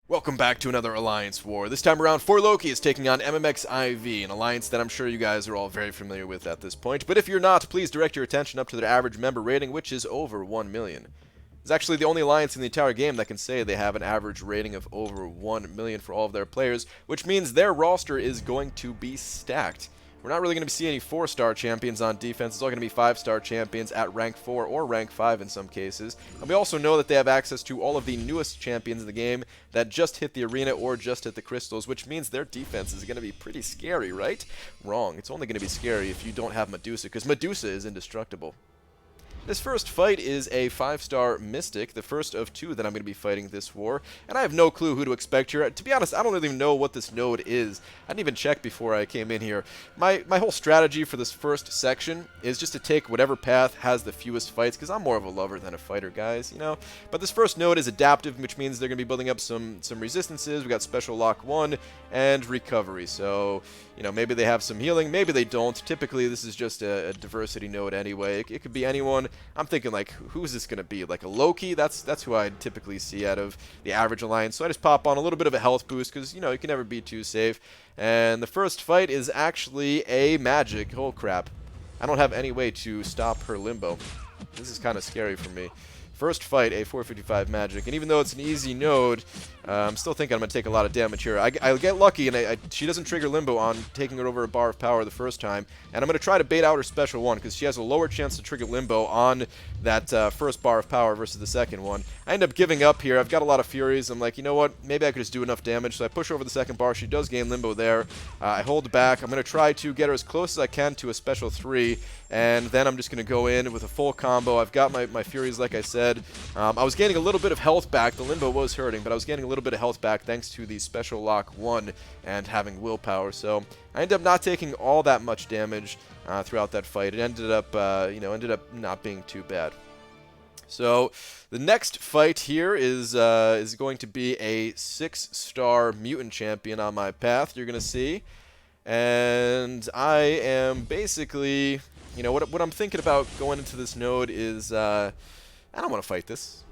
Welcome back to another Alliance War. This time around, 4Loki is taking on MMXIV, an alliance that I'm sure you guys are all very familiar with at this point. But if you're not, please direct your attention up to their average member rating, which is over 1 million. It's actually the only alliance in the entire game that can say they have an average rating of over 1 million for all of their players, which means their roster is going to be stacked. We're not really going to see any 4-star champions on defense. It's all going to be 5-star champions at rank 4 or rank 5 in some cases. And we also know that they have access to all of the newest champions in the game that just hit the arena or just hit the crystals, which means their defense is going to be pretty scary, right? Wrong. It's only going to be scary if you don't have Medusa, because Medusa is indestructible. This first fight is a 5-star Mystic, the first of 2 that I'm going to be fighting this war, and I have no clue who to expect here. To be honest, I don't really know what this node is. I didn't even check before I came in here. My whole strategy for this first section is just to take whatever path has the fewest fights, because I'm more of a lover than a fighter, guys, you know? But this first node is adaptive, which means they're going to be building up some resistances. We got Special Lock 1 and Recovery, so, you know, maybe they have some healing, maybe they don't. Typically, this is just a diversity node anyway. It could be anyone. I'm thinking, like, who's this going to be? Like a Loki? That's who I typically see out of the average alliance. So I just pop on a little bit of a health boost because, you know, you can never be too safe. And the first fight is actually a Magik. Oh, crap. I don't have any way to stop her limbo. This is kind of scary for me. First fight, a 455 Magik, and even though it's an easy node, I'm still thinking I'm going to take a lot of damage here. I get lucky, and she doesn't trigger Limbo on taking her over a bar of power the first time, and I'm going to try to bait out her special one, because she has a lower chance to trigger Limbo on that first bar of power versus the second one. I end up giving up here. I've got a lot of Furies. I'm like, you know what, maybe I could just do enough damage, so I push over the second bar. She does gain Limbo there. I hold back. I'm going to try to get her as close as I can to a special 3, and then I'm just going to go in with a full combo. I've got my Furies, like I said. I was gaining a little bit of health back. The Limbo was hurting, but I was gaining a little bit of health back thanks to the Special Lock 1 and having willpower. So I ended up not taking all that much damage throughout that fight. It ended up, not being too bad. So the next fight here is going to be a 6-star mutant champion on my path. You're gonna see, and I am basically, you know, what I'm thinking about going into this node is. I don't want to fight this.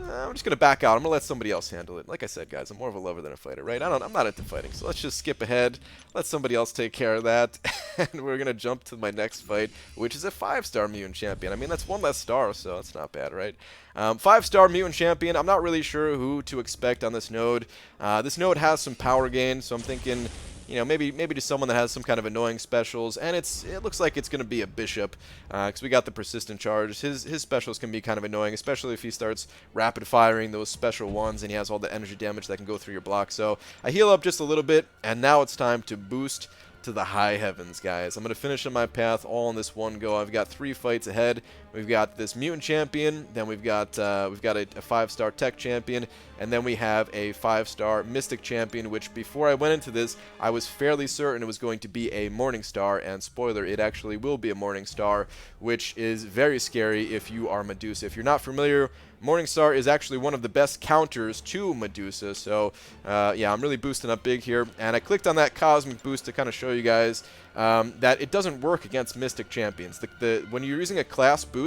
I'm just going to back out. I'm going to let somebody else handle it. Like I said, guys, I'm more of a lover than a fighter, right? I'm not into fighting, so let's just skip ahead. Let somebody else take care of that. And we're going to jump to my next fight, which is a 5-star mutant champion. I mean, that's one less star, so that's not bad, right? 5-star mutant champion. I'm not really sure who to expect on this node. This node has some power gain, so I'm thinking, you know, maybe just someone that has some kind of annoying specials, and it looks like it's going to be a bishop, because we got the persistent charge. His specials can be kind of annoying, especially if he starts rapid firing those special ones, and he has all the energy damage that can go through your block. So I heal up just a little bit, and now it's time to boost to the high heavens, guys. I'm going to finish on my path all in this one go. I've got 3 fights ahead. We've got this mutant champion, then we've got a 5-star tech champion, and then we have a 5-star mystic champion, which before I went into this, I was fairly certain it was going to be a Morningstar, and spoiler, it actually will be a Morningstar, which is very scary if you are Medusa. If you're not familiar, Morningstar is actually one of the best counters to Medusa, so yeah, I'm really boosting up big here, and I clicked on that cosmic boost to kind of show you guys that it doesn't work against Mystic Champions. When you're using a class boost,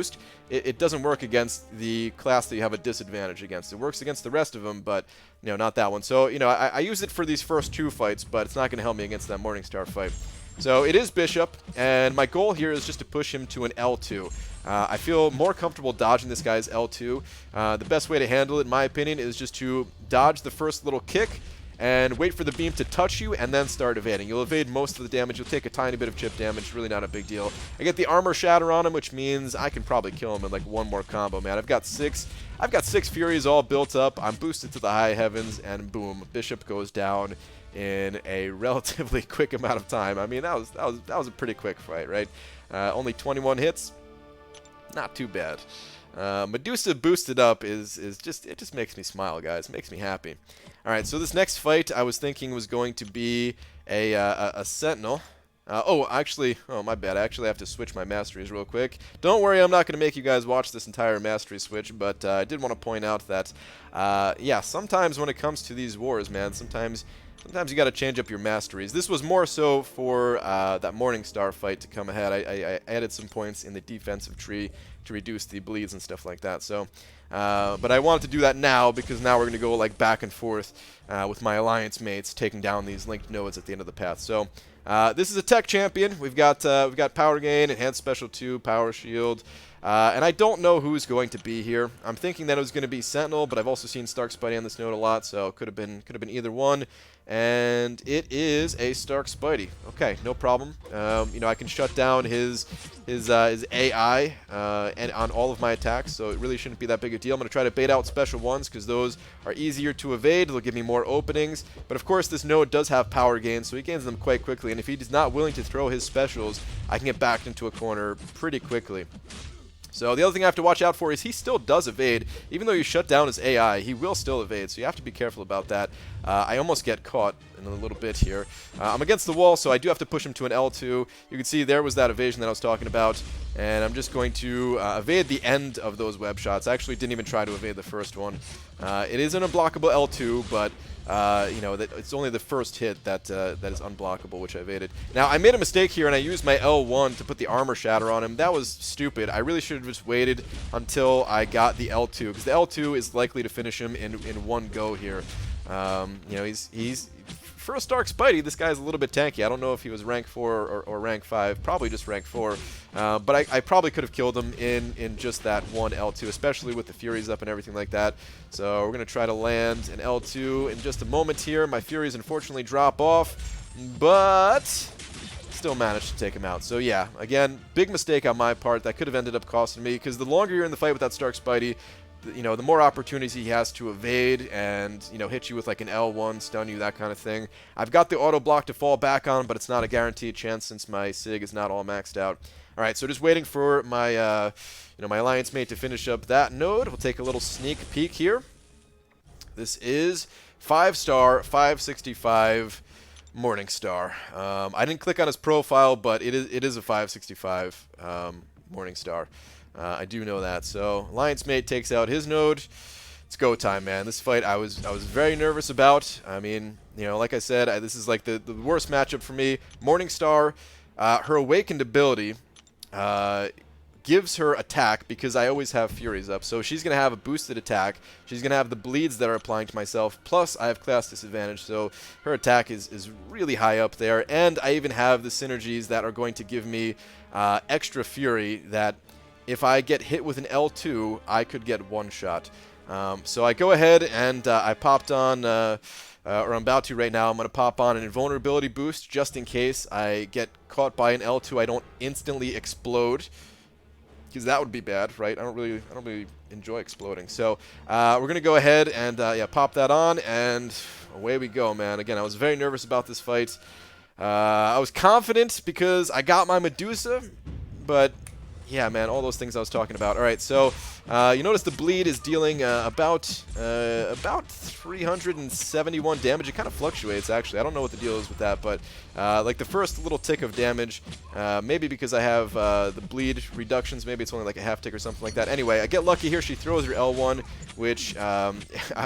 it doesn't work against the class that you have a disadvantage against. It works against the rest of them, but, you know, not that one. So, you know, I use it for these first 2 fights, but it's not going to help me against that Morningstar fight. So it is Bishop, and my goal here is just to push him to an L2. I feel more comfortable dodging this guy's L2. The best way to handle it, in my opinion, is just to dodge the first little kick and wait for the beam to touch you and then start evading. You'll evade most of the damage. You'll take a tiny bit of chip damage. Really not a big deal. I get the armor shatter on him, which means I can probably kill him in like one more combo, man. I've got 6 Furies all built up. I'm boosted to the high heavens, and boom, Bishop goes down in a relatively quick amount of time. I mean, that was a pretty quick fight, right? Only 21 hits. Not too bad. Medusa boosted up is just makes me smile, guys. It makes me happy. All right, so this next fight I was thinking was going to be a Sentinel. Oh, my bad. I actually have to switch my masteries real quick. Don't worry, I'm not going to make you guys watch this entire mastery switch, but I did want to point out that, yeah, sometimes when it comes to these wars, man, sometimes you got to change up your masteries. This was more so for that Morningstar fight to come ahead. I added some points in the defensive tree to reduce the bleeds and stuff like that. So But I wanted to do that now because now we're going to go like back and forth with my alliance mates taking down these linked nodes at the end of the path. So this is a tech champion. We've got power gain, enhanced special 2, power shield. And I don't know who's going to be here. I'm thinking that it was going to be Sentinel, but I've also seen Stark Spidey on this node a lot, so it could have been either one. And it is a Stark Spidey. Okay, no problem. You know, I can shut down his AI and on all of my attacks, so it really shouldn't be that big a deal. I'm going to try to bait out special ones because those are easier to evade. They'll give me more openings. But of course, this node does have power gain, so he gains them quite quickly. And if he's not willing to throw his specials, I can get backed into a corner pretty quickly. So the other thing I have to watch out for is he still does evade. Even though you shut down his AI, he will still evade, so you have to be careful about that. I almost get caught in a little bit here. I'm against the wall, so I do have to push him to an L2. You can see there was that evasion that I was talking about, and I'm just going to evade the end of those web shots. I actually didn't even try to evade the first one. It is an unblockable L2, but you know, it's only the first hit that is unblockable, which I evaded. Now, I made a mistake here, and I used my L1 to put the armor shatter on him. That was stupid. I really should have just waited until I got the L2, because the L2 is likely to finish him in one go here. You know, he's for a Stark Spidey, this guy's a little bit tanky. I don't know if he was rank 4 or rank 5, probably just rank 4. But I probably could have killed him in just that one L2, especially with the Furies up and everything like that. So we're going to try to land an L2 in just a moment here. My Furies unfortunately drop off, but still managed to take him out. So yeah, again, big mistake on my part. That could have ended up costing me, because the longer you're in the fight with that Stark Spidey, you know, the more opportunities he has to evade and, you know, hit you with like an L1, stun you, that kind of thing. I've got the auto block to fall back on, but it's not a guaranteed chance since my SIG is not all maxed out. All right, so just waiting for my, you know, my alliance mate to finish up that node. We'll take a little sneak peek here. This is 5-star, 565 Morningstar. I didn't click on his profile, but it is a 565 Morningstar. I do know that. So alliance mate takes out his node. It's go time, man. This fight I was very nervous about. I mean, you know, like I said, this is like the worst matchup for me. Morningstar, her awakened ability gives her attack because I always have Furies up. So she's going to have a boosted attack. She's going to have the bleeds that are applying to myself. Plus, I have class disadvantage. So her attack is really high up there. And I even have the synergies that are going to give me extra Fury that if I get hit with an L2, I could get one shot. So I go ahead and I popped on, or I'm about to right now, I'm going to pop on an invulnerability boost just in case I get caught by an L2. I don't instantly explode, because that would be bad, right? I don't really enjoy exploding. So we're going to go ahead and yeah, pop that on, and away we go, man. Again, I was very nervous about this fight. I was confident because I got my Medusa, but yeah, man, all those things I was talking about. All right, so you notice the bleed is dealing about 371 damage. It kind of fluctuates, actually. I don't know what the deal is with that, but like the first little tick of damage, maybe because I have the bleed reductions, maybe it's only like a half tick or something like that. Anyway, I get lucky here. She throws her L1, which I'm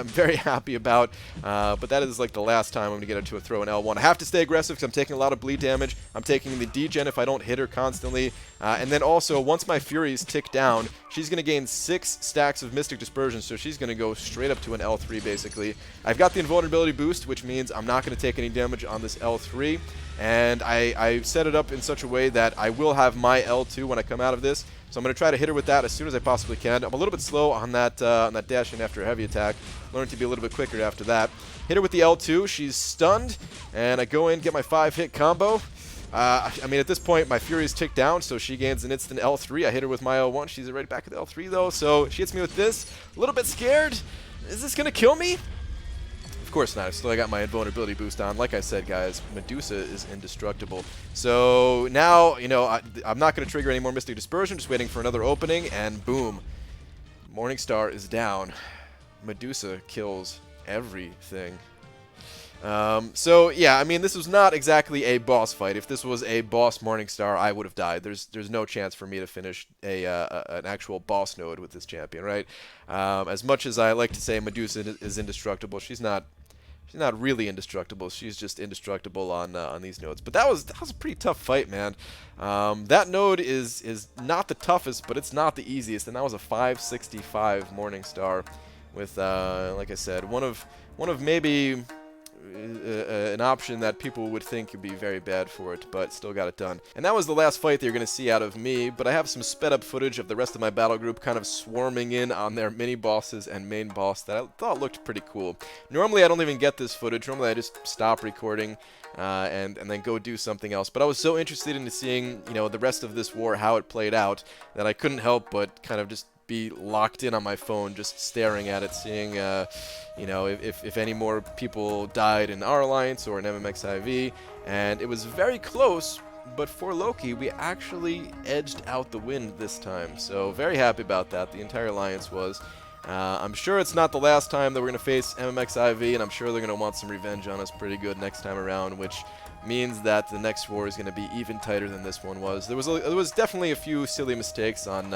very happy about, but that is like the last time I'm going to get her to throw an L1. I have to stay aggressive because I'm taking a lot of bleed damage. I'm taking the degen if I don't hit her constantly, and then also once my Furies tick down, she's going to gain 6 stacks of Mystic Dispersion, so she's going to go straight up to an L3 basically. I've got the invulnerability boost, which means I'm not going to take any damage on this L3, and I set it up in such a way that I will have my L2 when I come out of this. So I'm going to try to hit her with that as soon as I possibly can. I'm a little bit slow on that dash in after a heavy attack. Learn to be a little bit quicker after that. Hit her with the L2. She's stunned, and I go in, get my 5-hit combo. I mean, at this point, my Furies tick down, so she gains an instant L3. I hit her with my L1. She's right back at the L3, though, so she hits me with this. A little bit scared. Is this going to kill me? Of course not. I still got my invulnerability boost on. Like I said, guys, Medusa is indestructible. So now, you know, I'm not going to trigger any more Mystic Dispersion. Just waiting for another opening, and boom. Morningstar is down. Medusa kills everything. So yeah, I mean, this was not exactly a boss fight. If this was a boss Morningstar, I would have died. There's no chance for me to finish an actual boss node with this champion, right? As much as I like to say Medusa is indestructible, she's not She's not really indestructible. She's just indestructible on these nodes. But that was a pretty tough fight, man. That node is not the toughest, but it's not the easiest. And that was a 565 Morningstar, with like I said, one of maybe an option that people would think would be very bad for it, but still got it done. And that was the last fight that you're going to see out of me, but I have some sped up footage of the rest of my battle group kind of swarming in on their mini bosses and main boss that I thought looked pretty cool. Normally I don't even get this footage. Normally I just stop recording and then go do something else. But I was so interested in seeing, you know, the rest of this war, how it played out, that I couldn't help but kind of just be locked in on my phone, just staring at it, seeing, you know, if any more people died in our alliance or in MMXIV, and it was very close, but for Loki, we actually edged out the win this time, so very happy about that. The entire alliance was. I'm sure it's not the last time that we're going to face MMXIV, and I'm sure they're going to want some revenge on us pretty good next time around, which means that the next war is going to be even tighter than this one was. There was definitely a few silly mistakes on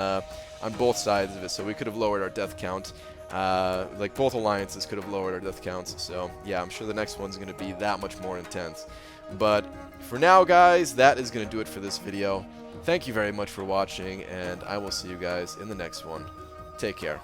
both sides of it, so we could have lowered our death count. Like both alliances could have lowered our death counts, so yeah, I'm sure the next one's going to be that much more intense. But for now, guys, that is going to do it for this video. Thank you very much for watching, and I will see you guys in the next one. Take care.